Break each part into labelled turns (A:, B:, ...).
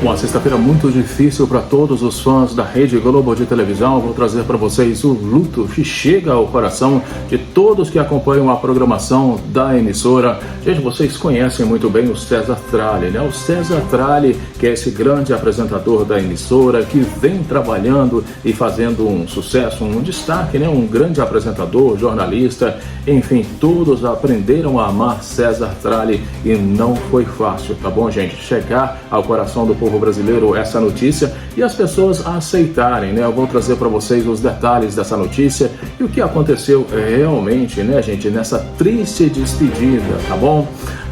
A: Uma sexta-feira muito difícil para todos os fãs da Rede Globo de televisão. Vou trazer para vocês o luto que chega ao coração de todos que acompanham a programação da emissora. Gente, vocês conhecem muito bem o César Tralli, né? O César Tralli, que é esse grande apresentador da emissora, que vem trabalhando e fazendo um sucesso, um destaque, né? Um grande apresentador, jornalista, enfim, todos aprenderam a amar César Tralli e não foi fácil, tá bom, gente? Chegar ao coração do povo brasileiro essa notícia e as pessoas aceitarem, né? Eu vou trazer para vocês os detalhes dessa notícia e o que aconteceu realmente, né, gente, nessa triste despedida, tá bom?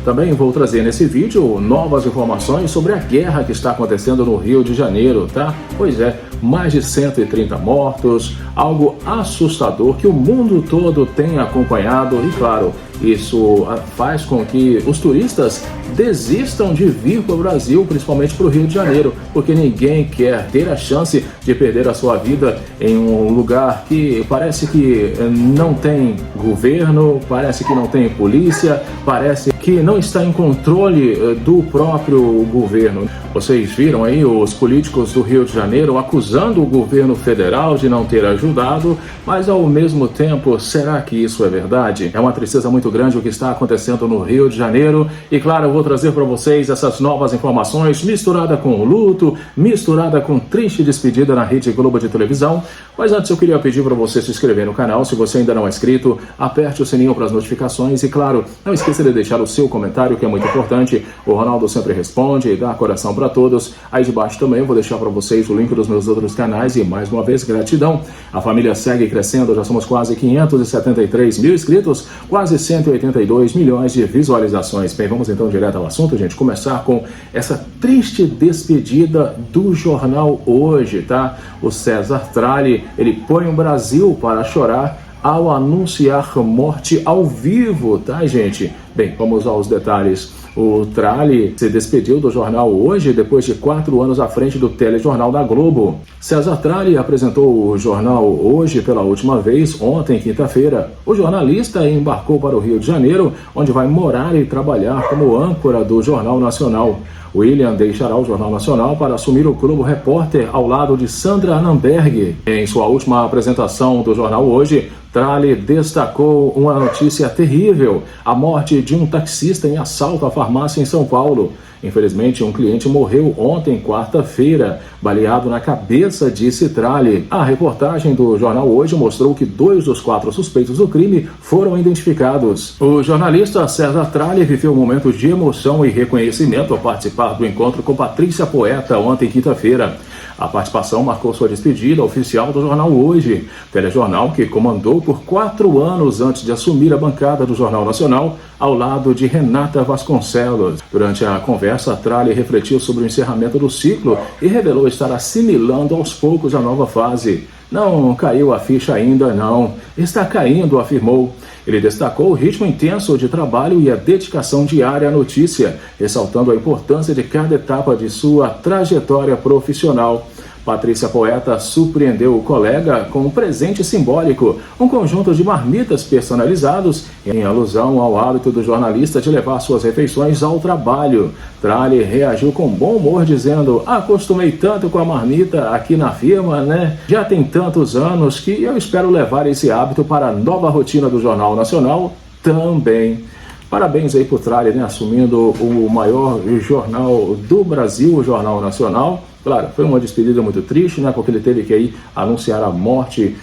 A: Também vou trazer nesse vídeo novas informações sobre a guerra que está acontecendo no Rio de Janeiro, tá? Pois é, mais de 130 mortos, algo assustador que o mundo todo tem acompanhado e, claro, isso faz com que os turistas desistam de vir para o Brasil, principalmente para o Rio de Janeiro, porque ninguém quer ter a chance de perder a sua vida em um lugar que parece que não tem governo, parece que não tem polícia, parece que não está em controle do próprio governo. Vocês viram aí os políticos do Rio de Janeiro acusando o governo federal de não ter ajudado, mas ao mesmo tempo, será que isso é verdade? É uma tristeza muito grande o que está acontecendo no Rio de Janeiro e, claro, eu vou trazer para vocês essas novas informações misturada com o luto, misturada com triste despedida na Rede Globo de televisão. Mas antes eu queria pedir para você se inscrever no canal, se você ainda não é inscrito, aperte o sininho para as notificações e, claro, não esqueça de deixar o seu comentário, que é muito importante. O Ronaldo sempre responde e dá coração para todos. Aí de baixo também eu vou deixar para vocês o link dos meus outros canais e, mais uma vez, gratidão. A família segue crescendo, já somos quase 573 mil inscritos, quase 182 milhões de visualizações. Bem, vamos então direto ao assunto, gente. Começar com essa triste despedida do jornal Hoje, tá? O César Tralli, ele põe o Brasil para chorar ao anunciar morte ao vivo, tá, gente? Bem, vamos aos detalhes. O Tralli se despediu do jornal Hoje depois de 4 anos à frente do telejornal da Globo. César Tralli apresentou o jornal Hoje pela última vez ontem, quinta-feira. O jornalista embarcou para o Rio de Janeiro, onde vai morar e trabalhar como âncora do Jornal Nacional. William deixará o Jornal Nacional para assumir o Globo Repórter ao lado de Sandra Annenberg. Em sua última apresentação do jornal Hoje, Tralli destacou uma notícia terrível: a morte de um taxista em assalto à farmácia em São Paulo. Infelizmente, um cliente morreu ontem, quarta-feira, baleado na cabeça, disse Tralli. A reportagem do jornal Hoje mostrou que 2 dos 4 suspeitos do crime foram identificados. O jornalista César Tralli viveu momentos de emoção e reconhecimento ao participar do encontro com Patrícia Poeta ontem, quinta-feira. A participação marcou sua despedida oficial do jornal Hoje, telejornal que comandou por 4 anos antes de assumir a bancada do Jornal Nacional, ao lado de Renata Vasconcelos. Durante a conversa, Tralli refletiu sobre o encerramento do ciclo e revelou estar assimilando aos poucos a nova fase. Não caiu a ficha ainda, não. Está caindo, afirmou. Ele destacou o ritmo intenso de trabalho e a dedicação diária à notícia, ressaltando a importância de cada etapa de sua trajetória profissional. Patrícia Poeta surpreendeu o colega com um presente simbólico, um conjunto de marmitas personalizados em alusão ao hábito do jornalista de levar suas refeições ao trabalho. Tralli reagiu com bom humor dizendo: acostumei tanto com a marmita aqui na firma, né? Já tem tantos anos que eu espero levar esse hábito para a nova rotina do Jornal Nacional também. Parabéns aí pro Tralli, né, assumindo o maior jornal do Brasil, o Jornal Nacional. Claro, foi uma despedida muito triste, né, porque ele teve que aí anunciar a morte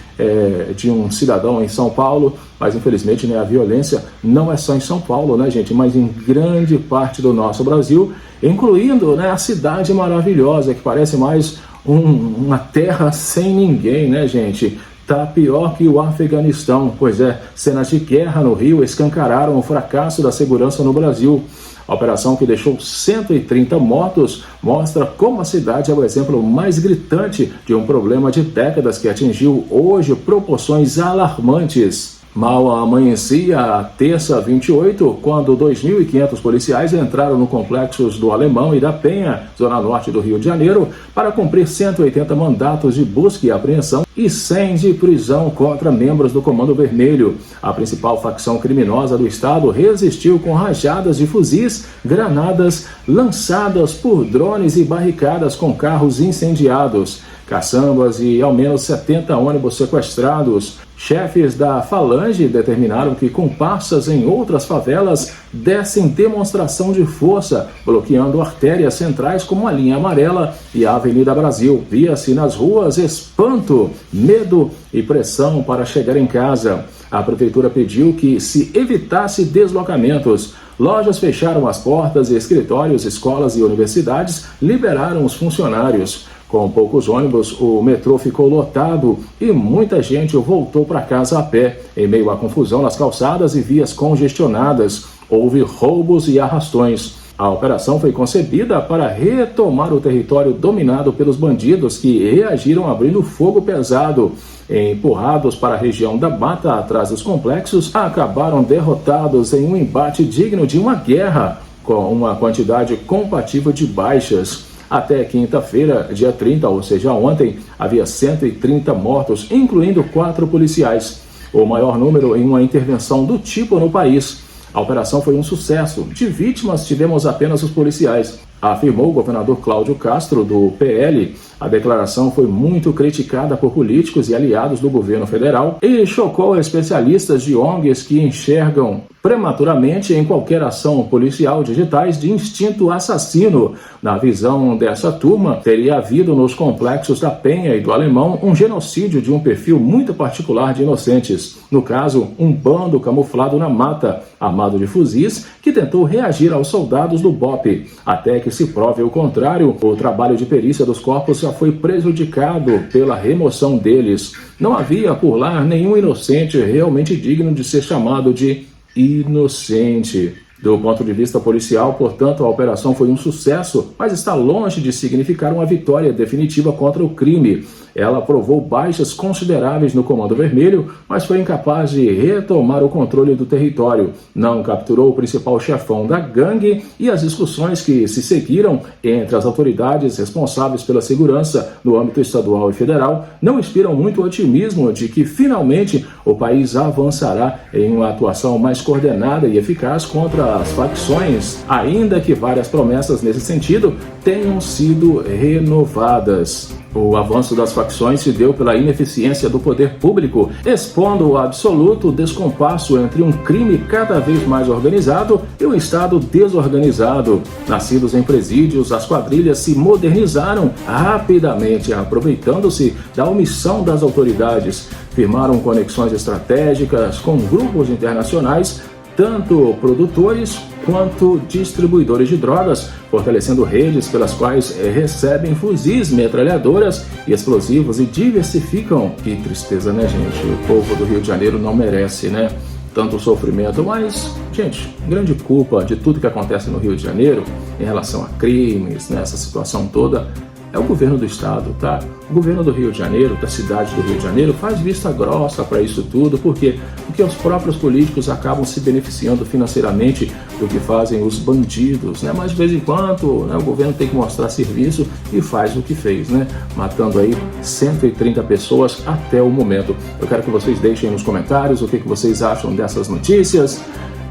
A: de um cidadão em São Paulo, mas infelizmente, né, a violência não é só em São Paulo, né, gente, mas em grande parte do nosso Brasil, incluindo, né, a cidade maravilhosa, que parece mais uma terra sem ninguém, né, gente? Tá pior que o Afeganistão. Pois é, cenas de guerra no Rio escancararam o fracasso da segurança no Brasil. A operação, que deixou 130 mortos, mostra como a cidade é o exemplo mais gritante de um problema de décadas que atingiu hoje proporções alarmantes. Mal amanhecia a terça 28, quando 2.500 policiais entraram no complexo do Alemão e da Penha, zona norte do Rio de Janeiro, para cumprir 180 mandatos de busca e apreensão e 100 de prisão contra membros do Comando Vermelho. A principal facção criminosa do estado resistiu com rajadas de fuzis, granadas lançadas por drones e barricadas com carros incendiados, caçambas e ao menos 70 ônibus sequestrados. Chefes da Falange determinaram que comparsas em outras favelas dessem demonstração de força, bloqueando artérias centrais como a linha amarela e a Avenida Brasil. Via-se nas ruas espanto, medo e pressão para chegar em casa. A prefeitura pediu que se evitasse deslocamentos. Lojas fecharam as portas e escritórios, escolas e universidades liberaram os funcionários. Com poucos ônibus, o metrô ficou lotado e muita gente voltou para casa a pé. Em meio à confusão nas calçadas e vias congestionadas, houve roubos e arrastões. A operação foi concebida para retomar o território dominado pelos bandidos que reagiram abrindo fogo pesado. Empurrados para a região da Mata, atrás dos complexos, acabaram derrotados em um embate digno de uma guerra, com uma quantidade compatível de baixas. Até quinta-feira, dia 30, ou seja, ontem, havia 130 mortos, incluindo 4 policiais, o maior número em uma intervenção do tipo no país. A operação foi um sucesso. De vítimas, tivemos apenas os policiais, afirmou o governador Cláudio Castro, do PL. A declaração foi muito criticada por políticos e aliados do governo federal e chocou especialistas de ONGs que enxergam prematuramente em qualquer ação policial digitais de instinto assassino. Na visão dessa turma, teria havido nos complexos da Penha e do Alemão um genocídio de um perfil muito particular de inocentes. No caso, um bando camuflado na mata, armado de fuzis, que tentou reagir aos soldados do BOPE. Até que se prove o contrário, o trabalho de perícia dos corpos já foi prejudicado pela remoção deles. Não havia por lá nenhum inocente realmente digno de ser chamado de inocente. Do ponto de vista policial, portanto, a operação foi um sucesso, mas está longe de significar uma vitória definitiva contra o crime. Ela provou baixas consideráveis no Comando Vermelho, mas foi incapaz de retomar o controle do território. Não capturou o principal chefão da gangue e as discussões que se seguiram entre as autoridades responsáveis pela segurança no âmbito estadual e federal não inspiram muito otimismo de que finalmente o país avançará em uma atuação mais coordenada e eficaz contra as facções, ainda que várias promessas nesse sentido tenham sido renovadas. O avanço das facções se deu pela ineficiência do poder público, expondo o absoluto descompasso entre um crime cada vez mais organizado e um Estado desorganizado. Nascidos em presídios, as quadrilhas se modernizaram rapidamente, aproveitando-se da omissão das autoridades. Firmaram conexões estratégicas com grupos internacionais, tanto produtores quanto distribuidores de drogas, fortalecendo redes pelas quais recebem fuzis, metralhadoras e explosivos e diversificam. Que tristeza, né, gente? O povo do Rio de Janeiro não merece, né? Tanto sofrimento, mas, gente, grande culpa de tudo que acontece no Rio de Janeiro em relação a crimes, né, essa situação toda, é o governo do estado, tá? O governo do Rio de Janeiro, da cidade do Rio de Janeiro, faz vista grossa para isso tudo. Por quê? Porque os próprios políticos acabam se beneficiando financeiramente do que fazem os bandidos, né? Mas de vez em quando, né, o governo tem que mostrar serviço e faz o que fez, né? Matando aí 130 pessoas até o momento. Eu quero que vocês deixem nos comentários o que vocês acham dessas notícias.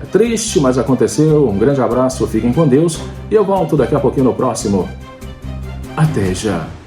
A: É triste, mas aconteceu. Um grande abraço, fiquem com Deus e eu volto daqui a pouquinho no próximo. Até já!